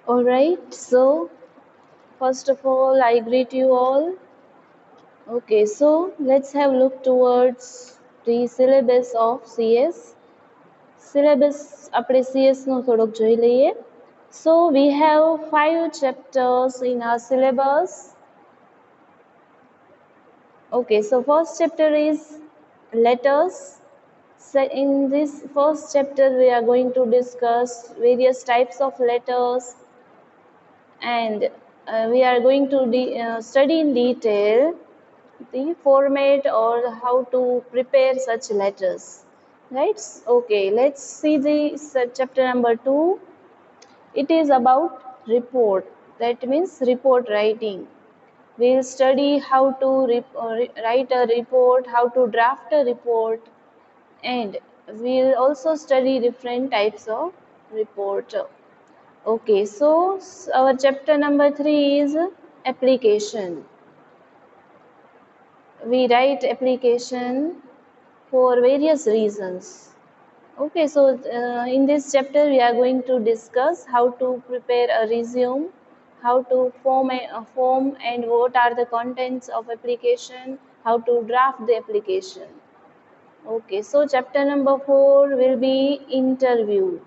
Alright, so first of all, I greet you all. Okay, so let's have a look towards the syllabus of CS. Syllabus આપણે CS નું થોડોક જોઈ લઈએ. So we have 5 chapters in our syllabus. Okay, so first chapter is letters. So in this first chapter we are going to discuss various types of letters, and we are going to study in detail the format or how to prepare such letters, right? Okay, let's see the chapter number 2. It is about report. That means report writing. We'll study how to write a report, how to draft a report, and we'll also study different types of report. Okay, so our chapter number 3 is application. We write application for various reasons. Okay, so in this chapter we are going to discuss how to prepare a resume, how to form and what are the contents of application, how to draft the application. Okay, so chapter number 4 will be interview.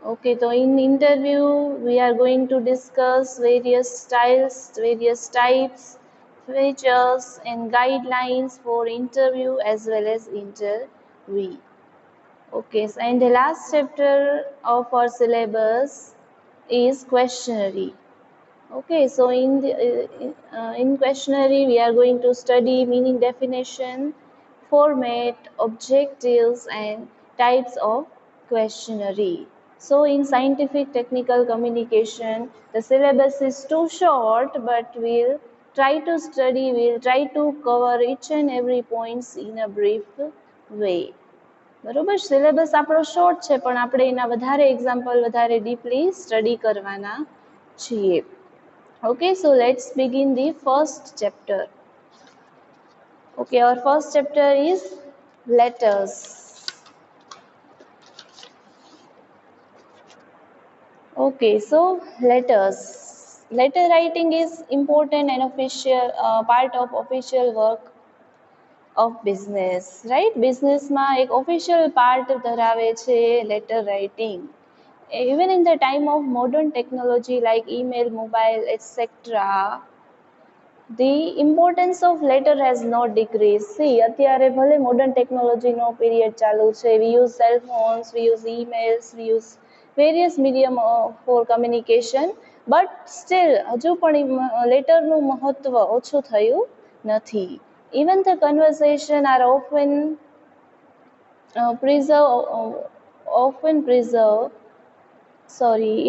Okay, so in interview we are going to discuss various styles, various types, features and guidelines for interview as well as interviewee. Okay, so and the last chapter of our syllabus is questionnaire. Okay, so in questionnaire we are going to study meaning definition, format, objectives and types of questionnaire. So in scientific technical communication, the syllabus is too short, but we'll try to cover each and every points in a brief way. બરોબર, syllabus આપણો short છે પણ આપણે એના વધારે example વધારે deeply study કરવાના છીએ. Okay, so let's begin the first chapter. Okay, our first chapter is letters. Okay, so letters. Letter writing is important and official part of official work of business, right? Business માં એક official part ધરાવે છે letter writing. Even in the time of modern technology like email, mobile, etc., the importance of letter has not decreased. See, અત્યારે ભલે modern technology નો period ચાલુ છે, we use cell phones, we use emails, we use various medium for communication, but still હજુ પણ letter નું મહત્વ ઓછું થયું નથી. Even the conversation are often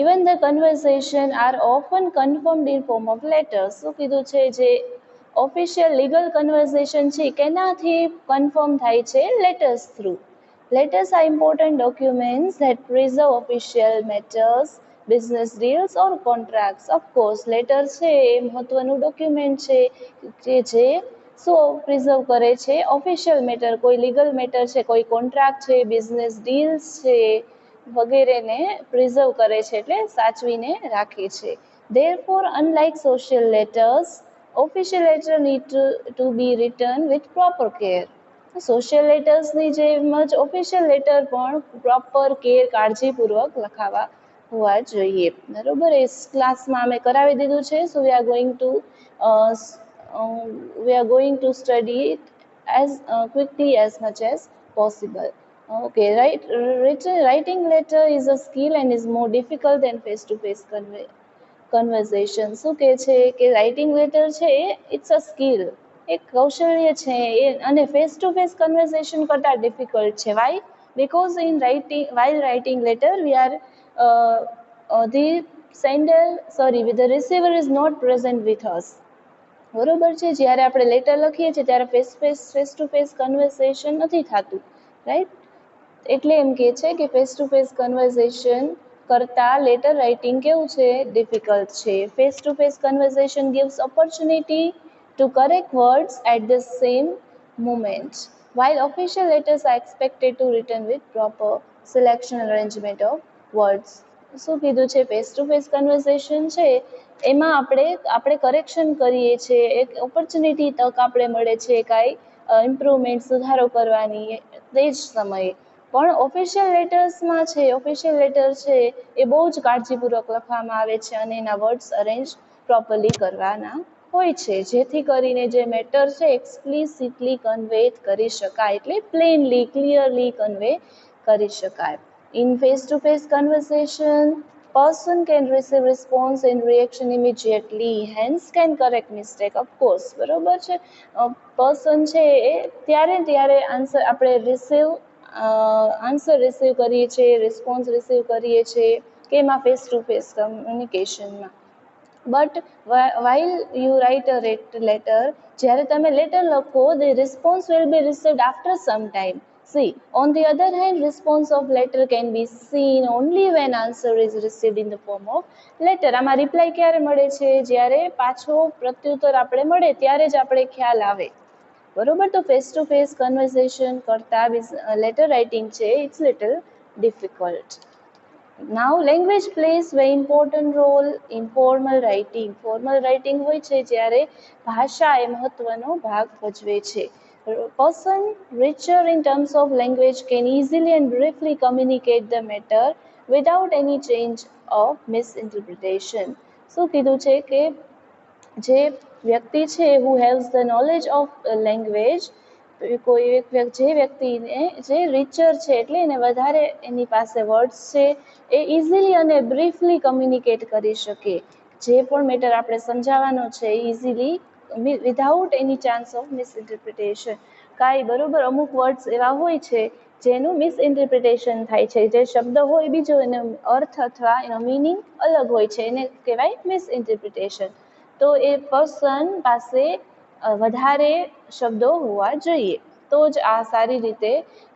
even the conversation are often confirmed in form of letters. શું કીધું છે, જે official legal conversation છે કેનાથી confirm થાય છે? Letters through. Letters are important documents that preserve official matters, business deals or contracts. Of course, letter છે એ મહત્વનું document છે જે શું પ્રિઝર્વ કરે છે? ઓફિશિયલ મેટર, કોઈ લીગલ મેટર છે, કોઈ કોન્ટ્રાક્ટ છે, બિઝનેસ ડીલ્સ છે વગેરેને પ્રિઝર્વ કરે છે, એટલે સાચવીને રાખે છે. Therefore, unlike social letters, official letter need to be written with proper care. Social લેટર્સની જેમ જ ઓફિશિયલ લેટર પણ પ્રોપર કેર કાળજીપૂર્વક લખાવા હોવા જોઈએ. બરોબર, એ ક્લાસમાં અમે કરાવી દીધું છે. સો we are going to study it as quickly as much as possible. Okay, right. Writing letter is a skill and is more difficult than face-to-face conversation. શું કહે છે કે રાઇટિંગ લેટર છે ઇટ્સ અ સ્કિલ, એક કૌશલ્ય છે અને face to face conversation કરતાં ડિફિકલ્ટ છે. Y? Because while writing letter we are the the receiver is not present with us. બરોબર છે, જ્યારે આપણે લેટર લખીએ છીએ ત્યારે ફેસ ટુ ફેસ કન્વર્સેશન નથી થતું, રાઈટ? એટલે એમ કહે છે કે ફેસ ટુ ફેસ કન્વર્સેશન કરતાં લેટર રાઇટિંગ કેવું છે? ડિફિકલ્ટ છે. Face to face conversation gives opportunity to correct words at the same moment, while official letters are expected to written with proper selection and arrangement of words. શું કીધું છે, face to face conversation છે એમાં આપણે correction કરીએ છીએ, એક opportunity તક આપણે મળે છે કાંઈ ઇમ્પ્રુવમેન્ટ સુધારો કરવાની તે જ સમયે. પણ ઓફિશિયલ લેટર્સમાં છે, ઓફિશિયલ લેટર છે એ બહુ જ કાળજીપૂર્વક લખવામાં આવે છે અને એના વર્ડ્સ અરેન્જ પ્રોપરલી કરવાના હોય છે, જેથી કરીને જે મેટર છે એક્સપ્લિસિટલી કન્વે કરી શકાય, એટલે પ્લેનલી ક્લિયરલી કન્વે કરી શકાય. In face-to-face conversation, person can receive response and reaction immediately, hence can correct mistake. Of course, બરોબર છે. પર્સન છે એ ત્યારે આન્સર આપણે આન્સર રિસીવ કરીએ છીએ, રિસ્પોન્સ રિસીવ કરીએ છીએ કે એમાં ફેસ ટુ ફેસ કમ્યુનિકેશનમાં. But while you write a letter, જ્યારે તમે લેટર લખો, the response will be received after some time. See, on the other hand, response of letter can be seen only when answer is received in the form of letter. આમાં reply ક્યારે મળે છે, જ્યારે પાછો પ્રત્યુત્તર આપણે મળે ત્યારે જ આપણે ખ્યાલ આવે, બરોબર. તો ફેસ ટુ ફેસ કન્વર્સેશન કરતા લેટર રાઇટિંગ છે it's little difficult. Now language plays very important role in formal writing. Formal writing હોય છે જ્યારે ભાષા એ મહત્વનો ભાગ ભજવે છે. Person richer in terms of language can easily and briefly communicate the matter without any change of misinterpretation. શું કીધું છે કે જે વ્યક્તિ છે who has the knowledge of language, જે વ્યક્તિને જે રિચર છે એટલે એને વધારે એની પાસે વર્ડ્સ છે એ ઇઝીલી અને બ્રીફલી કમ્યુનિકેટ કરી શકે, જે પણ મેટર આપણે સમજાવવાનો છે easily without any chance of misinterpretation. કાંઈ બરોબર અમુક વર્ડ્સ એવા હોય છે જેનું મિસઇન્ટરપ્રિટેશન થાય છે, જે શબ્દ હોય બીજો એનો અર્થ અથવા એનો મિનિંગ અલગ હોય છે, એને કહેવાય મિસઇન્ટરપ્રિટેશન. તો એ પર્સન પાસે વધારે શબ્દો હોવા જોઈએ તો જ આ સારી રીતે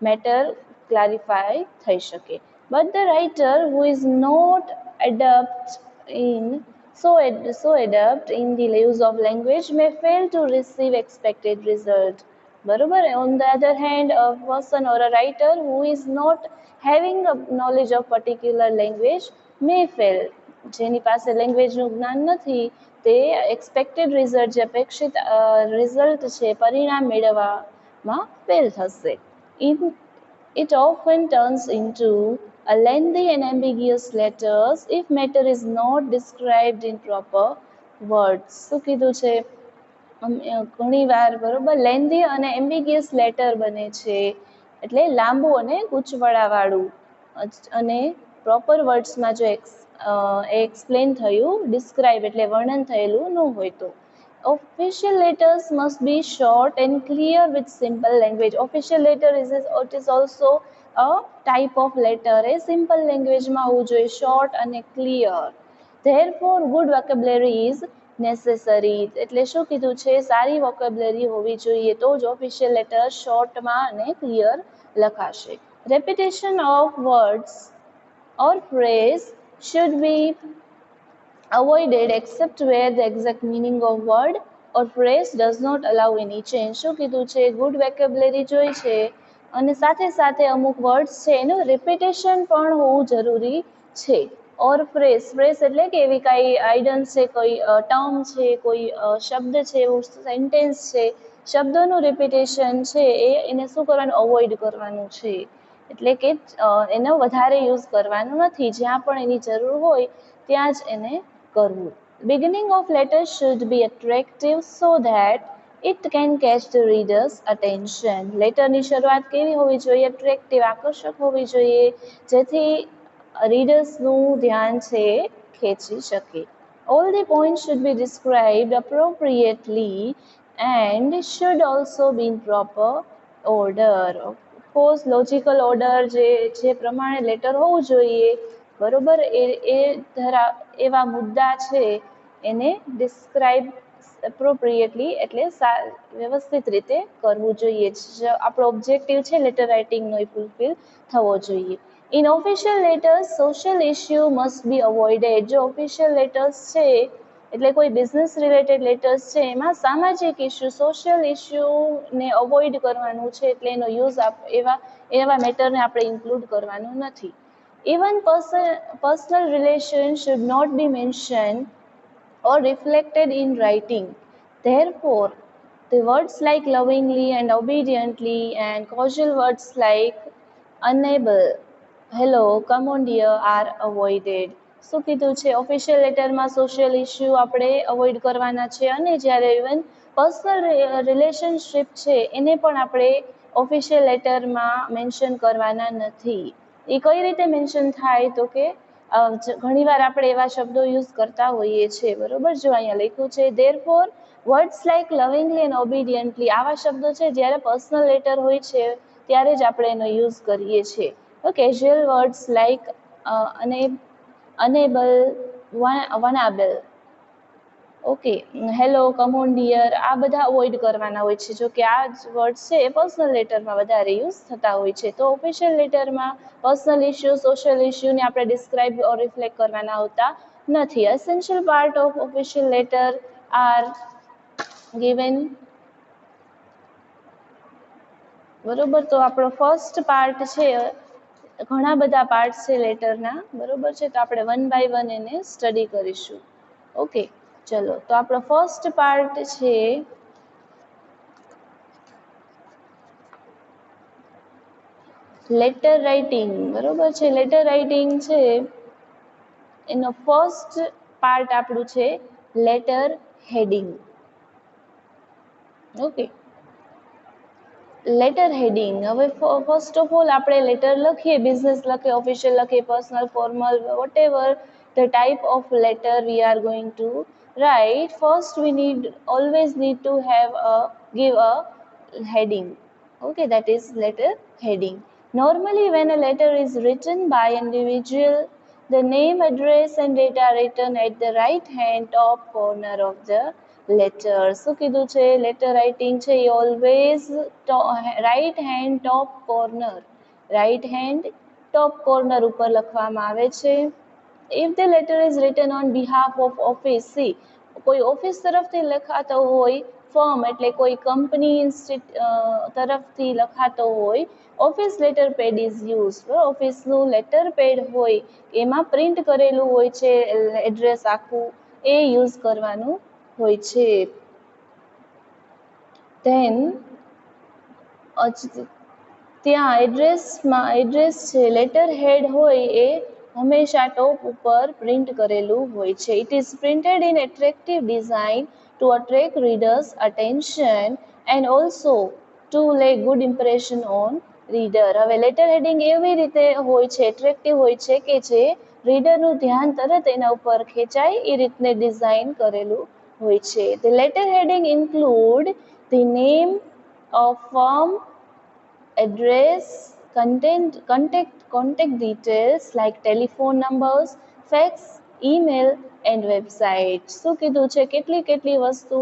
મેટર ક્લારિફાય થઈ શકે. But the writer who is not adept in the use of language may fail to receive expected result. બરોબર. On the other hand, a person or a writer who is not having a knowledge of particular language may fail. જેની પાસે લેંગ્વેજનું જ્ઞાન નથી તે expected result, જે અપેક્ષિત result છે પરિણામ મેળવવામાં ફેલ થશે. It often turns into a lengthy and ambiguous letters if matter is not described in proper words. શું કીધું છે, ઘણી વાર બરોબર લેન્ધી અને એમ્બિગિયસ લેટર બને છે, એટલે લાંબુ અને ગૂંચવણાવાળું અને પ્રોપર વર્ડ્સમાં જો એક્સપ્લેન થયું, ડિસ્ક્રાઇબ એટલે વર્ણન થયેલું ન હોય તો. Official letters must be short and clear with simple language. Official letter it is also a type of letter. A simple languageમાં હોવું જોઈએ, short અને clear. Therefore, good vocabulary is necessary. એટલે શું કીધું છે, સારી વોકેબ્યુલરી હોવી જોઈએ તો જ ઓફિશિયલ લેટર શોર્ટમાં અને ક્લિયર લખાશે. Repetition of words or phrase should be avoided except where the exact meaning of word or phrase does not allow any change. શું કીધું છે, ગુડ વેકેબ્યુલરી જોઈ છે અને સાથે સાથે અમુક વર્ડ્સ છે એનું રિપીટેશન પણ હોવું જરૂરી છે. ઓર ફ્રેઝ એટલે કે એવી કાંઈ આઇડન્સ છે, કોઈ ટર્મ છે, કોઈ શબ્દ છે, એવું સેન્ટેન્સ છે, શબ્દોનું રિપીટેશન છે એને શું કરવાનું, અવોઇડ કરવાનું છે. એટલે કે એનો વધારે યુઝ કરવાનો નથી, જ્યાં પણ એની જરૂર હોય ત્યાં જ એને કરવું. Beginning of letter should be attractive so that it can catch the reader's attention. લેટરની શરૂઆત કેવી હોવી જોઈએ, એટ્રેક્ટિવ, આકર્ષક હોવી જોઈએ, જેથી રીડર્સનું ધ્યાન છે ખેંચી શકે. All the points should be described appropriately and should also be in proper order. Of course, logical order જે પ્રમાણે લેટર હોવું જોઈએ બરોબર, એવા મુદ્દા છે એને ડિસ્ક્રાઇબ એપ્રોપ્રિએટલી એટલે વ્યવસ્થિત રીતે કરવું જોઈએ. આપણો ઓબ્જેક્ટિવ છે લેટર રાઇટિંગનો એ ફૂલફિલ થવો જોઈએ. In official letters social issue must be avoided. જો ઓફિશિયલ લેટર્સ છે એટલે કોઈ બિઝનેસ રિલેટેડ લેટર્સ છે એમાં સામાજિક ઇશ્યુ, સોશિયલ ઇશ્યુને અવોઇડ કરવાનું છે, એટલે એનો યુઝ એવા મેટરને આપણે ઇન્ક્લુડ કરવાનું નથી. Even personal relations should not be mentioned or reflected in writing. Therefore, the words like lovingly and obediently and casual words like unable, hello, come on dear are avoided. શું કીધું છે? Official લેટરમાં social issue આપણે avoid કરવાના છે, અને જ્યારે even personal relationship છે એને પણ આપણે ઓફિશિયલ લેટરમાં મેન્શન કરવાના નથી. એ કઈ રીતે મેન્શન થાય તો કે ઘણીવાર આપણે એવા શબ્દો યુઝ કરતા હોઈએ છીએ, બરોબર. જો અહીંયા લખ્યું છે therefore words like lovingly and obediently, આવા શબ્દો છે જ્યારે પર્સનલ લેટર હોય છે ત્યારે જ આપણે એનો યુઝ કરીએ છીએ. કેઝ્યુઅલ વર્ડ્સ લાઇક અનેબલ, વનાબલ, okay, hello, come on dear, આ બધા અવોઇડ કરવાના હોય છે. જો કે આ જ વર્ડ્સ છે એ પર્સનલ લેટરમાં વધારે યુઝ થતા હોય છે. તો ઓફિશિયલ લેટરમાં પર્સનલ ઇસ્યુ, સોશિયલ ઇસ્યુને આપણે ડિસ્ક્રાઇબ ઓર રિફ્લેક્ટ કરવાના હોતા નથી. Essential part of official letter R given, બરોબર. તો આપણો ફર્સ્ટ પાર્ટ છે, ઘણા બધા પાર્ટ છે લેટરના, બરોબર છે. તો આપણે વન બાય વન એને સ્ટડી કરીશું. ઓકે, ચલો. તો આપણો ફર્સ્ટ પાર્ટ છે લેટર રાઇટિંગ, બરોબર છે. લેટર રાઇટિંગ છે એનો ફર્સ્ટ પાર્ટ આપણું છે letter heading. Okay, letter heading. હવે ફર્સ્ટ ઓફ ઓલ આપણે લેટર લખીએ, બિઝનેસ લખીએ, ઓફિશિયલ લખીએ, personal, formal, whatever the type of letter we are going to write, first we always need to give a heading. Okay, that is letter heading. Normally when a letter is written by an individual, the name, address and date are written at the right hand top corner of the letter. શું કીધું છે? Letter writing છે એ always right hand ટોપ corner, right hand ટોપ corner ઉપર લખવામાં આવે છે. If the letter is written on behalf of office, see, કોઈ office તરફથી લખાતો હોય, ફર્મ એટલે કોઈ કંપની તરફથી લખાતો હોય, office letter pad is use. ઓફિસનું લેટર પેડ હોય એમાં પ્રિન્ટ કરેલું હોય છે એડ્રેસ આખું, એ યુઝ કરવાનું હોય છે. ધેન ત્યાં એડ્રેસ છે, લેટર હેડ હોય એ હંમેશા ટોપ ઉપર પ્રિન્ટ કરેલું હોય છે. It is printed in attractive design to attract readers attention and also to lay good impression on reader. હવે લેટર હેડિંગ એવી રીતે હોય છે, એટ્રેક્ટિવ હોય છે કે જે રીડરનું ધ્યાન તરત એના ઉપર ખેંચાય એ રીતને ડિઝાઇન કરેલું હોય છે. The letter heading include the name of firm, address, contact details like telephone numbers, fax, email and website. શું કીધું છે? કેટલી વસ્તુ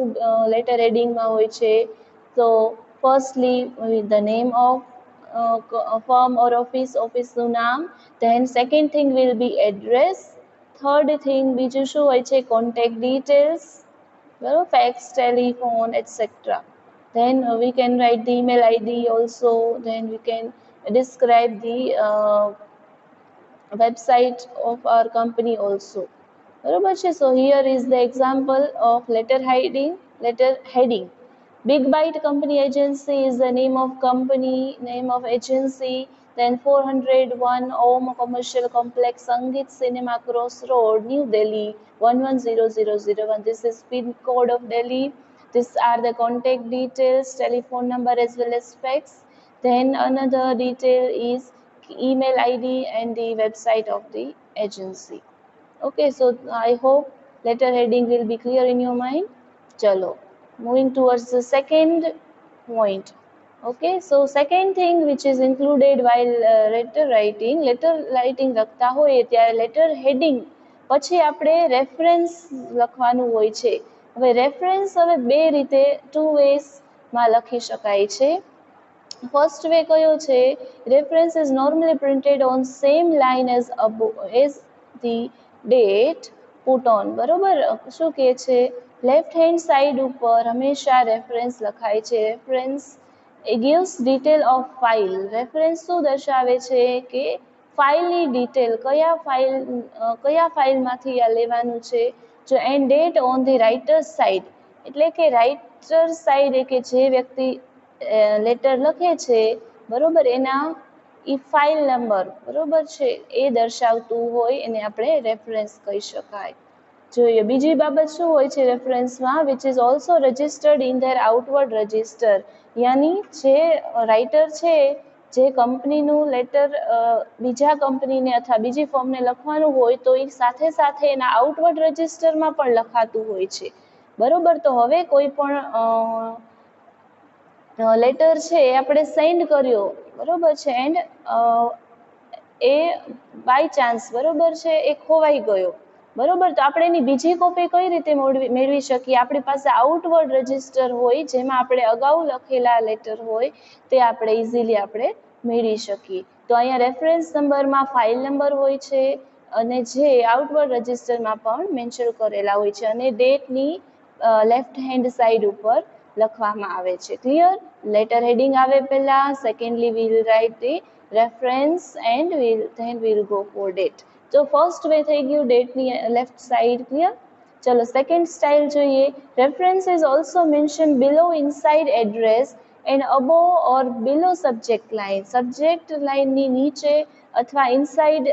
લેટર હેડિંગમાં હોય છે. તો firstly the name of firm or ઓફિસનું નામ. then second thing will be address. third thing બીજું શું હોય છે? contact details, બરાબર, fax, telephone etc. then we can write the email ID also. then we can describe the website of our company also, બરોબર છે. so here is the example of letter heading. Big Bite Company Agency is the name of company, name of agency. then 401 Om Commercial Complex, Sangeet Cinema Cross Road, New Delhi 110001. This is pin code of Delhi. These are the contact details, telephone number as well as fax. Then another detail is email ID and the website of the agency. Okay, so I hope letter heading will be clear in your mind. Chalo, moving towards the second point. Okay, so second thing which is included while letter writing લખતા હોય ત્યારે letter heading પછી આપણે reference લખવાનું હોય છે. હવે reference હવે બે રીતે, ટુ વેઝમાં લખી શકાય છે. ફર્સ્ટ વે કયો છે? Reference is normally printed on same line as the date put on, બરોબર. શું કહે છે? લેફ્ટ હેન્ડ સાઈડ ઉપર હંમેશા રેફરન્સ લખાય છે. Reference A gives detail of file. Reference શું દર્શાવે છે? કે ફાઇલની ડિટેલ, કયા ફાઇલમાંથી આ લેવાનું છે. જો and date on the writer side, એટલે કે રાઇટર સાઇડ કે જે વ્યક્તિ લેટર લખે છે બરોબર, એના એ ફાઇલ નંબર બરોબર છે એ દર્શાવતું હોય એને આપણે રેફરન્સ કહી શકાય. જોઈએ બીજી બાબત શું હોય છે રેફરન્સમાં, which is also registered in their outward register, યાની જે રાઇટર છે જે કંપનીનું લેટર બીજા કંપનીને અથવા બીજી ફર્મને લખવાનું હોય તો એ સાથે સાથે એના આઉટવર્ડ રજિસ્ટરમાં પણ લખાતું હોય છે બરોબર. તો હવે કોઈ પણ લેટર છે એ આપણે સેન્ડ કર્યો બરોબર છે એન્ડ એ બાય ચાન્સ બરોબર છે એ ખોવાઈ ગયો બરોબર, તો આપણે એની બીજી કોપી કઈ રીતે મેળવી શકીએ. આપણી પાસે આઉટવર્ડ રજિસ્ટર હોય જેમાં આપણે અગાઉ લખેલા લેટર હોય તે આપણે ઇઝીલી આપણે મેળવી શકીએ. તો અહીંયા રેફરન્સ નંબરમાં ફાઇલ નંબર હોય છે અને જે આઉટવર્ડ રજિસ્ટરમાં પણ મેન્શન કરેલા હોય છે અને ડેટની લેફ્ટ હેન્ડ સાઈડ ઉપર લખવામાં આવે છે. ક્લિયર? લેટર હેડિંગ આવે પહેલા, secondly we'll write the reference and then we'll go for date. તો ફર્સ્ટ વે થઈ ગયું ડેટની લેફ્ટ સાઈડ. ક્લિયર? ચલો સેકન્ડ સ્ટાઇલ જોઈએ. Reference is also mention below inside address and above or below subject line. Subject લાઇનની નીચે અથવા inside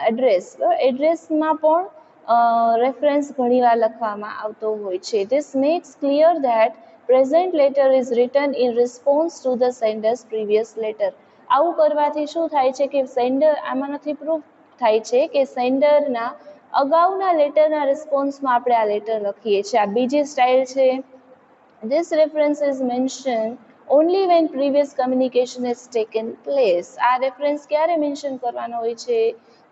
address, એડ્રેસમાં પણ રેફરન્સ ઘણીવાર લખવામાં આવતો હોય છે. This makes clear that present letter is written in response to the sender's previous letter. આવું કરવાથી શું થાય છે કે સેન્ડર, આમાંથી પ્રૂફ થાય છે કે સેન્ડરના અગાઉના લેટરના રિસ્પોન્સમાં આપણે આ લેટર લખીએ છીએ. આ બીજી સ્ટાઇલ છે. This reference is mentioned only when previous communication has taken place. આ રેફરન્સ ક્યારે મેન્શન કરવાનો હોય છે?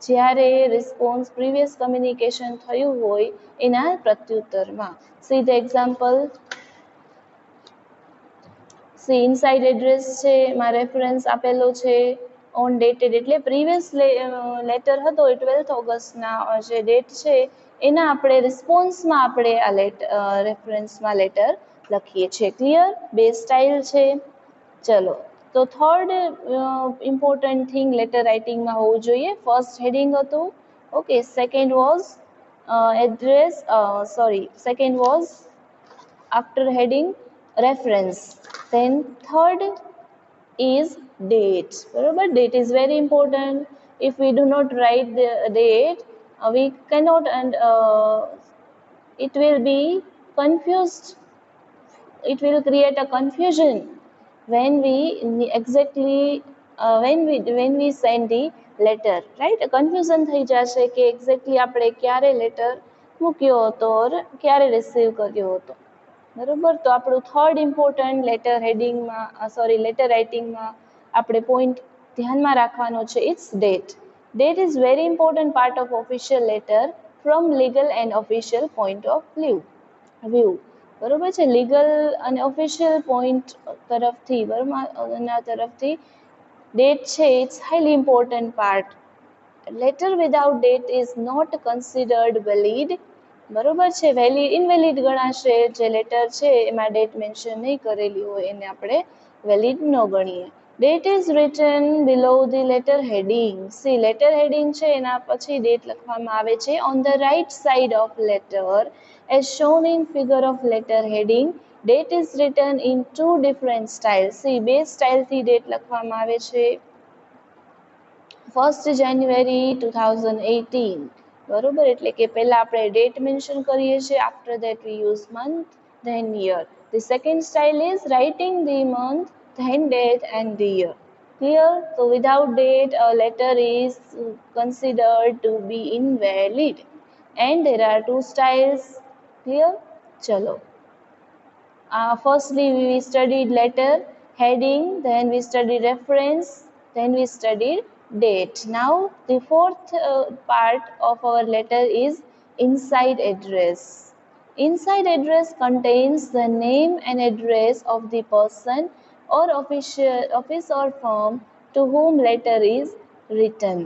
જ્યારે રિસ્પોન્સ પ્રીવિયસ કમ્યુનિકેશન થયું હોય એના પ્રત્યુત્તરમાં. See the example. See inside address છે એમાં રેફરન્સ આપેલો છે ઓન ડેટેડ, એટલે પ્રીવિયસ લેટર હતો એ 12 ઓગસ્ટના જે ડેટ છે એના આપણે રિસ્પોન્સમાં આપણે આ રેફરન્સમાં લેટર લખીએ છીએ. ક્લિયર? બે સ્ટાઇલ છે. ચલો તો થર્ડ ઇમ્પોર્ટન્ટ થિંગ લેટર રાઇટિંગમાં હોવું જોઈએ. ફર્સ્ટ હેડિંગ હતું, okay. Second was address, second was after heading reference, then third is date બરોબર. date is very important. if we do not write the date we cannot, and it will be confused, it will create a confusion when we exactly when we send the letter, right? confusion થઈ જશે કે exactly આપણે ક્યારે letter મૂક્યો હતો ઓર ક્યારે receive કર્યો હતો બરોબર. તો આપણું થર્ડ ઇમ્પોર્ટન્ટ લેટર હેડિંગમાં લેટર રાઇટિંગમાં આપણે પોઈન્ટ ધ્યાનમાં રાખવાનો છે, it's date. Date is very important part of official letter from legal and official point of view બરોબર છે. લીગલ અને ઓફિશિયલ પોઈન્ટ તરફથી ડેટ છે it's highly important part. Letter without date is not considered valid બરોબર છે. Invalid ગણાશે. જે letter છે એમાં ડેટ મેન્શન નહીં કરેલી હોય એને આપણે વેલિડ ન ગણીએ. Date is written below the letter heading. See letter heading છે એના પછી ડેટ લખવામાં આવે છે on the right side of letter as shown in figure of letter heading. Date is written in two different style. See બે સ્ટાઇલથી date લખવામાં આવે છે. 1st January 2018 બરોબર, એટલે કે પહેલા આપણે ડેટ મેન્શન કરીએ છીએ, after that we use month then year. The second style is writing the month then date and the year. Clear? તો without date a letter is considered to be invalid and there are two styles. Clear? ચલો firstly we studied letter heading, then we studied reference, then we studied date. Now the fourth part of our letter is inside address. Inside address contains the name and address of the person or office or firm to whom letter is written.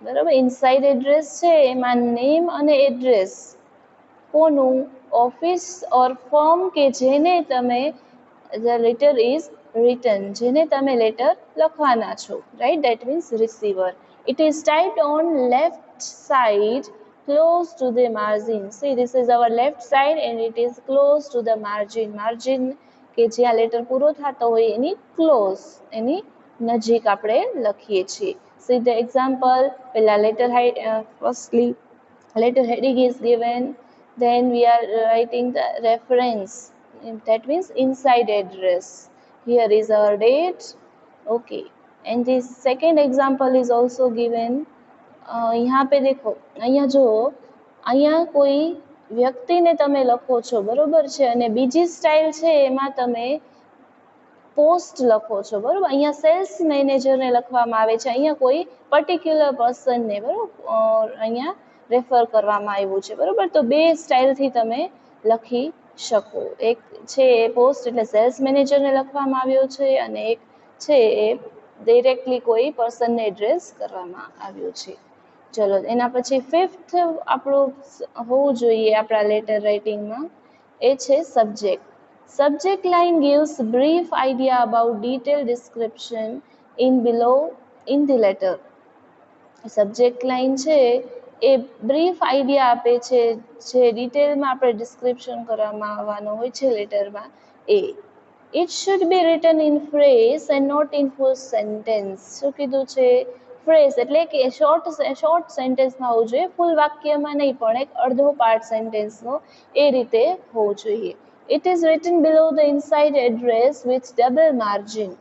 બરાબર. Inside address છે એમાં name અને address કોનું, office ઓર firm કે જેને તમે letter is return, જેને તમે લેટર લખવાના છો, right? That means receiver. It is typed on left side close to the margin. See, this is our left side and it is close to the margin. Margin કે જ્યાં letter પૂરો થતો હોય એની close, એની નજીક આપણે લખીએ છીએ. See the example, પહેલા letter height, firstly letter heading is given, then we are writing the reference, that means inside address. Here is our date. Okay, and this second example is also given. यहाँ पे देखो, અહીંયા જો અહીંયા કોઈ વ્યક્તિને તમે લખો છો, બરોબર છે, અને બીજી સ્ટાઇલ છે એમાં તમે પોસ્ટ લખો છો, બરોબર. અહીંયા સેલ્સ મેનેજરને લખવામાં આવે છે, અહીંયા કોઈ પર્ટિક્યુલર પર્સનને, બરોબર, અહીંયા રેફર કરવામાં આવ્યું છે, બરોબર. તો બે સ્ટાઇલથી તમે લખી શકો. એક છે એ પોસ્ટ એટલે સેલ્સ મેનેજરને લખવામાં આવ્યો છે અને એક છે એ ડિરેક્ટલી કોઈ પર્સનને એડ્રેસ કરવામાં આવ્યું છે. ચલો, એના પછી ફિફ્થ આપણું હોવું જોઈએ આપણા લેટર રાઇટિંગમાં, એ છે subject. Subject line gives brief idea about detailed description in the letter. Subject line છે એ બ્રીફ આઈડિયા આપે છે, જે ડિટેલમાં આપણે ડિસ્ક્રિપ્શન કરવામાં આવવાનો હોય છે લેટરમાં એ. It should be written in phrase and not in full sentence. શું કીધું છે? ફ્રેઝ એટલે કે શોર્ટ સેન્ટેન્સમાં હોવું જોઈએ, ફૂલ વાક્યમાં નહીં, પણ એક અડધો પાર્ટ સેન્ટેન્સનો એ રીતે હોવું જોઈએ. It is written below the inside address with double margin.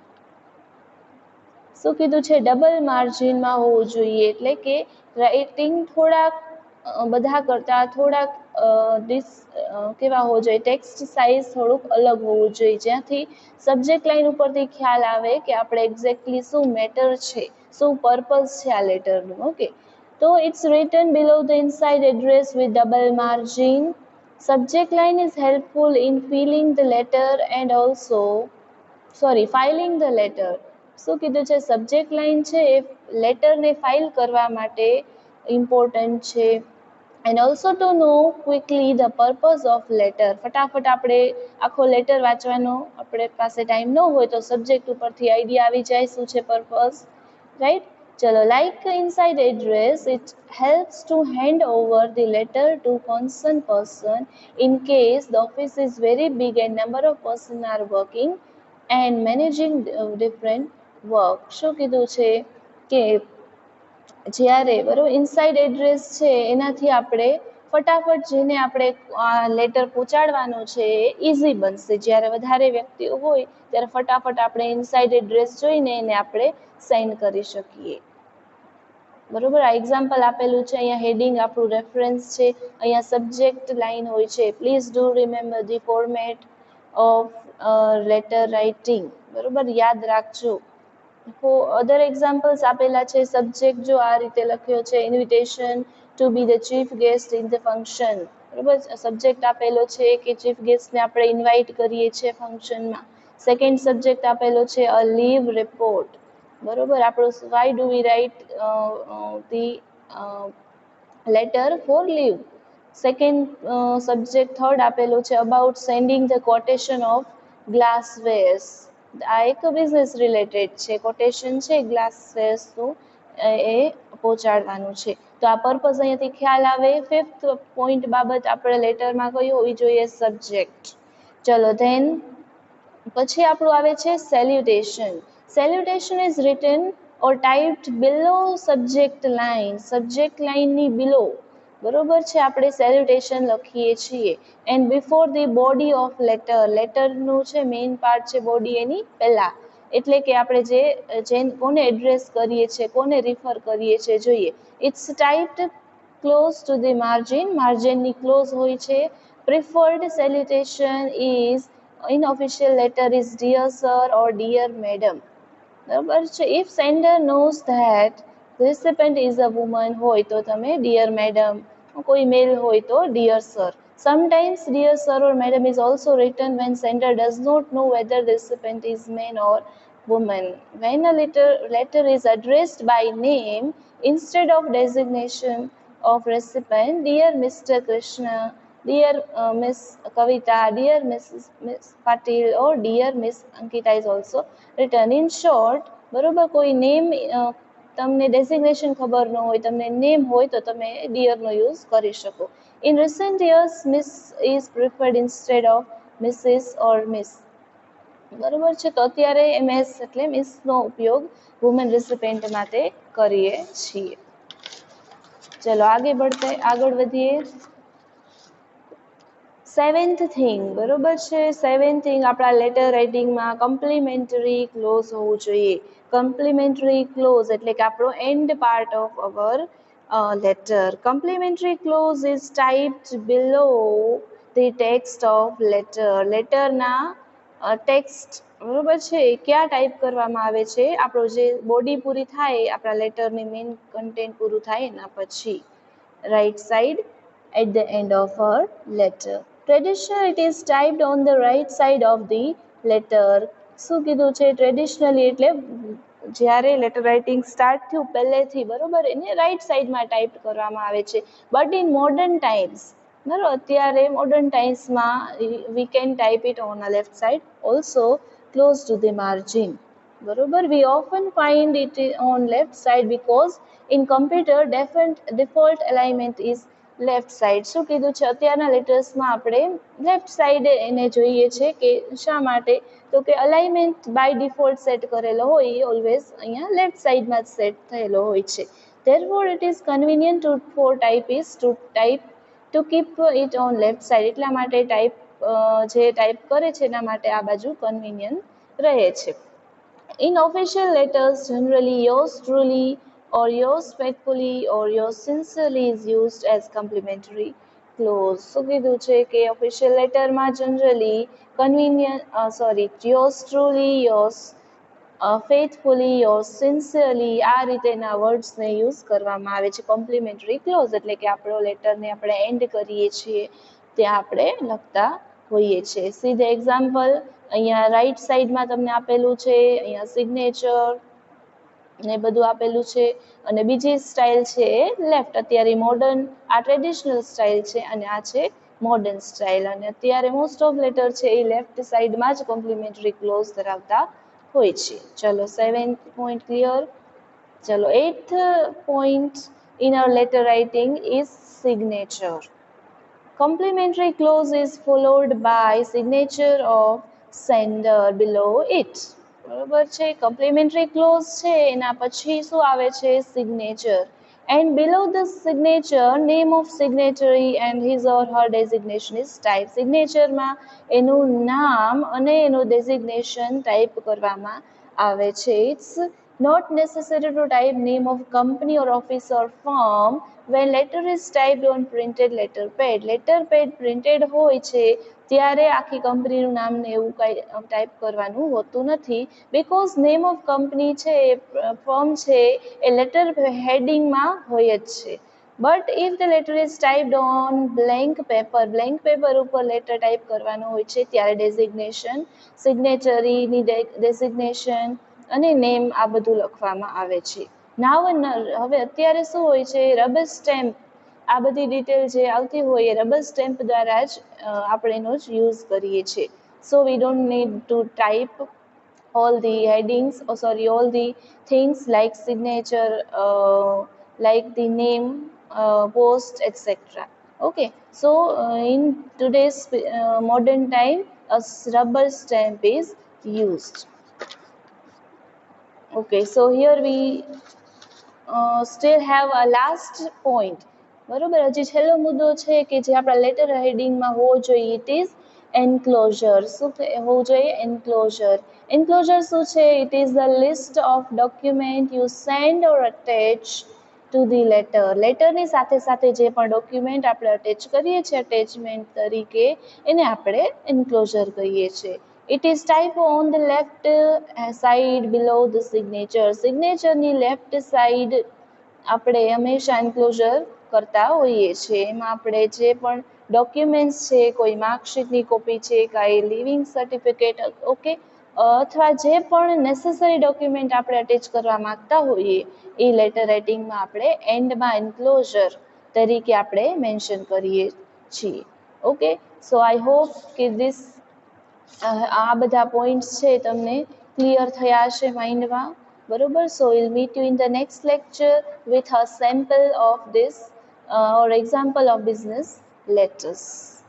શું કીધું છે? ડબલ માર્જિનમાં હોવું જોઈએ, એટલે કે રાઇટિંગ થોડાક બધા કરતાં થોડાક કેવા હોવું જોઈએ, ટેક્સ્ટ સાઇઝ થોડુંક અલગ હોવું જોઈએ, જ્યાંથી સબ્જેક્ટ લાઇન ઉપરથી ખ્યાલ આવે કે આપણે એક્ઝેક્ટલી શું મેટર છે, શું પર્પઝ છે આ લેટરનું. ઓકે, તો it's written below the inside address with double margin. Subject line is helpful in filing the letter and also filing the letter. શું કીધું છે? સબ્જેક્ટ લાઇન છે એ લેટરને ફાઇલ કરવા માટે ઇમ્પોર્ટન્ટ છે. And also to know quickly the purpose of letter. ફટાફટ આપણે આખો લેટર વાંચવાનો આપણે પાસે ટાઈમ ન હોય તો સબ્જેક્ટ ઉપરથી આઈડિયા આવી જાય શું છે પર્પઝ, રાઈટ. ચલો, like inside address, it helps to hand over the letter to concerned person in case the office is very big and number of person are working and managing different work. શું કીધું છે કે જ્યારે બરાબર inside address છે એનાથી આપણે ફટાફટ જેને આપણે લેટર પહોંચાડવાનો છે એ ઇઝી બનશે. જ્યારે વધારે વ્યક્તિઓ હોય ત્યારે ફટાફટ આપણે ઇનસાઇડ એડ્રેસ જોઈને એને આપણે સેન્ડ કરી શકીએ, બરોબર. આ એક્ઝામ્પલ આપેલું છે, અહીંયા હેડિંગ આપણું રેફરન્સ છે, અહીંયા સબ્જેક્ટ લાઇન હોય છે. Please do remember the format of letter writing, બરોબર, યાદ રાખજો. અધર એક્ઝામ્પલ્સ આપેલા છે. સબ્જેક્ટ જો આ રીતે લખ્યો છે, invitation to be the chief guest in the function, બરોબર. સબ્જેક્ટ આપેલો છે કે ચીફ ગેસ્ટને આપણે ઇન્વાઇટ કરીએ છીએ ફંક્શનમાં. સેકન્ડ સબ્જેક્ટ આપેલો છે અ લીવ રિપોર્ટ, બરોબર. આપણું why do we write the letter for leave. Second subject third આપેલો છે about sending the quotation of glasswares. આ એક બિઝનેસ રિલેટેડ છે, કોટેશન છે ગ્લાસવેર્સનું એ પહોંચાડવાનું છે. તો આ પર્પઝ અહીંયાથી ખ્યાલ આવે. ફિફ્થ પોઈન્ટ બાબત આપણે લેટરમાં કઈ હોવી જોઈએ? સબ્જેક્ટ. ચલો, ધેન પછી આપણું આવે છે salutation. Salutation is written or typed below subject line. Subject લાઇનની બિલો, બરોબર છે, આપણે સેલ્યુટેશન લખીએ છીએ. And before the body of letter. લેટરનું છે મેઇન પાર્ટ છે બોડી, એની પહેલાં, એટલે કે આપણે જે કોને એડ્રેસ કરીએ છીએ, કોને રિફર કરીએ છીએ જોઈએ. It's typed close to the margin. માર્જિનની ક્લોઝ હોય છે. Preferred salutation is in official letter is dear sir or dear madam, બરાબર છે. if sender knows that the recipient is a woman હોય તો તમે dear madam, કોઈ મેલ હોય તો dear sir. sometimes dear sir or madam is also written when sender does not know whether the recipient is man or woman. when a letter is addressed by name instead of designation of recipient, dear Mr. Krishna, dear Miss Kavita, dear Miss Patil or dear Miss Ankita is also written. In short, બરોબર, કોઈ name તમને designation ખબર ન હોય, તમને name હોય તો તમે ડિયરનો યુઝ કરી શકો. In recent years Ms is preferred instead of Mrs or Miss. બરોબર છે. તો અત્યારે MS એટલે મિસનો ઉપયોગ વુમેન રિસિપેન્ટ માટે કરીએ છીએ. ચલો આગળ વધીએ. સેવન્થ થિંગ, બરોબર છે. સેવન્થ થિંગ આપણા લેટર રાઇટિંગમાં કમ્પ્લિમેન્ટરી ક્લોઝ હોવું જોઈએ. કમ્પ્લિમેન્ટરી ક્લોઝ એટલે કે આપણો end part of our letter. Complimentary close is typed below the text of letter. લેટરના ટેક્સ્ટ, બરોબર છે, ક્યાં ટાઈપ કરવામાં આવે છે? આપણો જે બોડી પૂરી થાય, આપણા લેટરની મેઇન કન્ટેન્ટ પૂરું થાય એના પછી, right side at the end of her letter. Traditionally, it is typed on the right side of the letter. શું કીધું છે? ટ્રેડિશનલી એટલે જ્યારે લેટર રાઇટિંગ સ્ટાર્ટ થયું પહેલેથી, બરોબર, એને રાઈટ સાઈડમાં ટાઈપ કરવામાં આવે છે. બટ ઇન મોડર્ન ટાઈમ્સ, બરાબર, અત્યારે મોડર્ન ટાઈમ્સમાં we can type it on a left side also, close to the margin. બરોબર, we often find it on left side because in computer default alignment is left side. શું કીધું છે? અત્યારના લેટર્સમાં આપણે left side એને જોઈએ છે. કે શા માટે? તો કે અલાઇનમેન્ટ બાય ડિફોલ્ટ સેટ કરેલો હોય એ ઓલવેઝ અહીંયા લેફ્ટ સાઈડમાં જ સેટ થયેલો હોય છે. therefore it is convenient for typists to keep it on left side. એટલા માટે જે ટાઈપ કરે છે એના માટે આ બાજુ કન્વિનિયન્ટ રહે છે. In official letters, generally yours truly or yours faithfully or yours sincerely is used as complimentary clause. શું કીધું છે? કે ઓફિશિયલ લેટરમાં generally yours truly, yours faithfully, yours sincerely આ રીતેના વર્ડ્સને યુઝ કરવામાં આવે છે. કોમ્પ્લિમેન્ટરી ક્લોઝ એટલે કે આપણો લેટરને આપણે એન્ડ કરીએ છીએ ત્યાં આપણે લખતા હોઈએ છીએ. સીધે એક્ઝામ્પલ અહીંયા રાઈટ સાઈડમાં તમને આપેલું છે, અહીંયા સિગ્નેચર ને બધું આપેલું છે, અને બીજી સ્ટાઇલ છે એ લેફ્ટ. અત્યારે મોડર્ન, આ ટ્રેડિશનલ સ્ટાઇલ છે અને આ છે મોડર્ન સ્ટાઇલ. અને અત્યારે મોસ્ટ ઓફ લેટર છે એ લેફ્ટ સાઈડમાં જ કોમ્પ્લિમેન્ટરી ક્લોઝ ધરાવતા હોય છે. ચલો 7th પોઈન્ટ ક્લિયર. ચલો 8th point in our letter writing is signature. Complementary clause is followed by signature of sender below it. બરોબર છે. કમ્પ્લિમેન્ટરી ક્લોઝ છે એના પછી શું આવે છે? Signature. And below the signature, name of signatory and his or her designation is typed. સિગ્નેચરમાં એનું નામ અને એનું ડેઝિગ્નેશન ટાઈપ કરવામાં આવે છે. It's not necessary to type name of company or office or firm when letter is typed on printed letter pad. Letter pad printed હોય છે ત્યારે આખી કંપનીનું નામ ને એવું કાંઈ ટાઈપ કરવાનું હોતું નથી. બિકોઝ નેમ ઓફ કંપની છે, ફર્મ છે, એ લેટર હેડિંગમાં હોય જ છે. But if the letter is typed on blank paper ઉપર લેટર ટાઈપ કરવાનું હોય છે ત્યારે ડેઝિગ્નેશન, સિગ્નેચરીની ડેઝિગ્નેશન અને નેમ આ બધું લખવામાં આવે છે. હવે અત્યારે શું હોય છે? રબર સ્ટેમ્પ, આ બધી ડિટેલ જે આવતી હોય એ રબર સ્ટેમ્પ દ્વારા જ આપણે એનો જ યુઝ કરીએ છીએ. So we don't need to type all the headings, all the things like signature, like the name, post, etc. Okay, so in today's modern time a rubber stamp is used. Okay, so here we still have a last point. બરોબર, હજી છેલ્લો મુદ્દો છે કે જે આપણા letter હેડિંગમાં હોવો જોઈએ. It is enclosure. શું હોવું જોઈએ? એન્ક્લોઝર. એન્ક્લોઝર શું છે? It is the list of document you send or attach to the letter. લેટરની સાથે સાથે જે પણ ડોક્યુમેન્ટ આપણે અટેચ કરીએ છીએ અટેચમેન્ટ તરીકે, એને આપણે એન્ક્લોઝર કહીએ છીએ. It is type on the left side below the signature. સિગ્નેચરની લેફ્ટ સાઈડ આપણે હંમેશા એન્ક્લોઝર કરતા હોઈએ છીએ. એમાં આપણે જે પણ ડોક્યુમેન્ટ્સ છે, કોઈ માર્કશીટની કોપી છે, કાંઈ લિવિંગ સર્ટિફિકેટ, ઓકે, અથવા જે પણ નેસેસરી ડોક્યુમેન્ટ આપણે અટેચ કરવા માગતા હોઈએ એ લેટર રાઇટિંગમાં આપણે એન્ડમાં એન્ક્લોઝર તરીકે આપણે મેન્શન કરીએ છીએ. ઓકે, સો આઈ હોપ કે આ બધા પોઈન્ટ્સ છે તમને ક્લિયર થયા હશે માઇન્ડમાં. બરોબર. So we'll meet you in the next lecture with a sample of this or example of business letters.